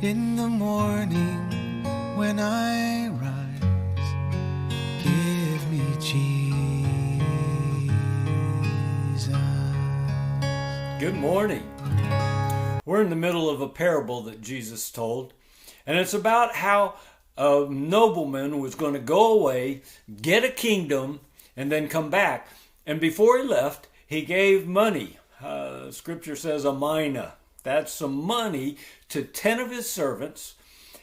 In the morning when I rise, give me Jesus. Good morning. We're in the middle of a parable that Jesus told, and it's about how a nobleman was going to go away, get a kingdom, and then come back. And before he left, he gave money. Scripture says a mina. That's some money to 10 of his servants.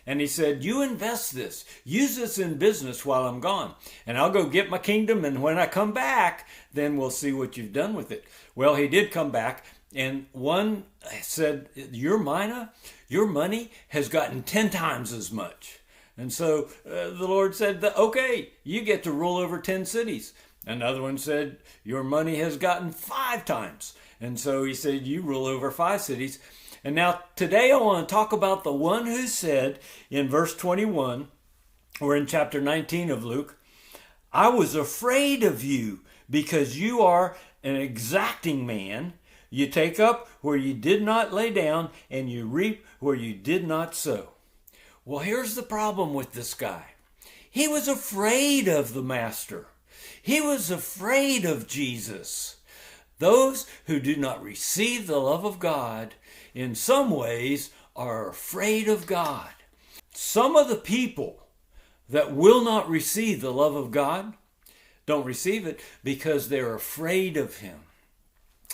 And he said, you invest this. Use this in business while I'm gone. And I'll go get my kingdom. And when I come back, then we'll see what you've done with it. Well, he did come back. And one said, your mina, your money has gotten 10 times as much. And so the Lord said, okay, you get to rule over 10 cities. Another one said, your money has gotten 5 times. And so he said, you rule over 5 cities. And now today I want to talk about the one who said in verse 21, or in chapter 19 of Luke, I was afraid of you because you are an exacting man. You take up where you did not lay down, and you reap where you did not sow. Well, here's the problem with this guy. He was afraid of the master. He was afraid of Jesus. Those who do not receive the love of God, in some ways, are afraid of God. Some of the people that will not receive the love of God don't receive it because they're afraid of Him.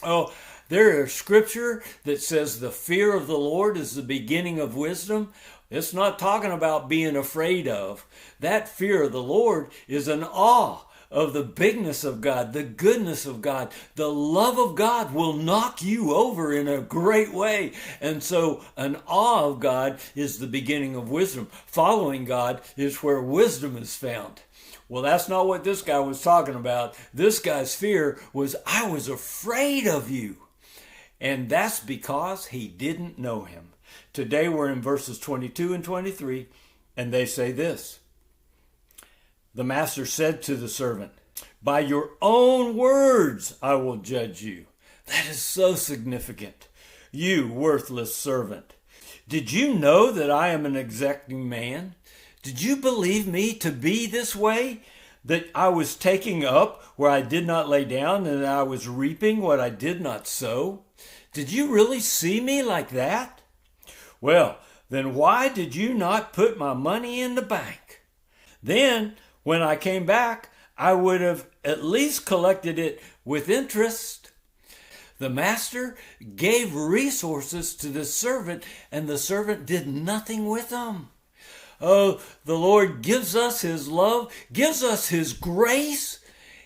Oh, there is scripture that says the fear of the Lord is the beginning of wisdom. It's not talking about being afraid of. That fear of the Lord is an awe of the bigness of God, the goodness of God. The love of God will knock you over in a great way. And so an awe of God is the beginning of wisdom. Following God is where wisdom is found. Well, that's not what this guy was talking about. This guy's fear was, I was afraid of you. And that's because he didn't know Him. Today we're in verses 22 and 23, and they say this. The master said to the servant, by your own words I will judge you. That is so significant. You worthless servant. Did you know that I am an exacting man? Did you believe me to be this way? That I was taking up where I did not lay down, and I was reaping what I did not sow? Did you really see me like that? Well, then why did you not put my money in the bank? Then, when I came back, I would have at least collected it with interest. The master gave resources to the servant, and the servant did nothing with them. Oh, the Lord gives us His love, gives us His grace,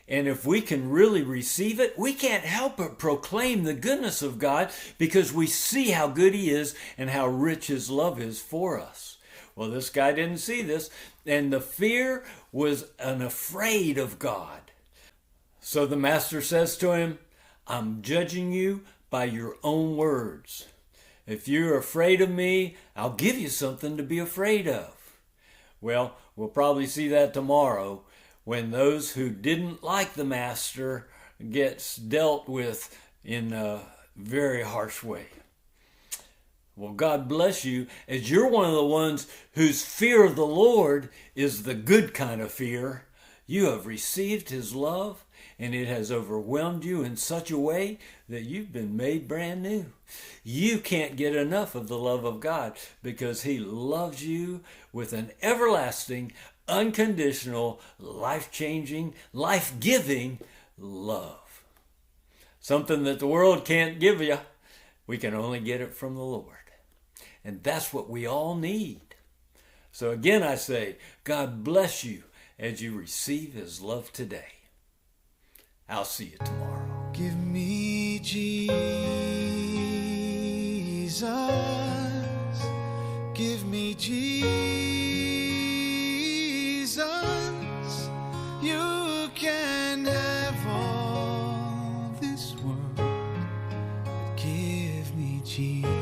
and if we can really receive it, we can't help but proclaim the goodness of God because we see how good He is and how rich His love is for us. Well, this guy didn't see this, and the fear was an afraid of God. So the master says to him, I'm judging you by your own words. If you're afraid of me, I'll give you something to be afraid of. Well, we'll probably see that tomorrow when those who didn't like the master gets dealt with in a very harsh way. Well, God bless you as you're one of the ones whose fear of the Lord is the good kind of fear. You have received His love, and it has overwhelmed you in such a way that you've been made brand new. You can't get enough of the love of God because He loves you with an everlasting, unconditional, life-changing, life-giving love. Something that the world can't give you. We can only get it from the Lord. And that's what we all need. So again, I say, God bless you as you receive His love today. I'll see you tomorrow. Give me Jesus. Give me Jesus. You can have all this world, but give me Jesus.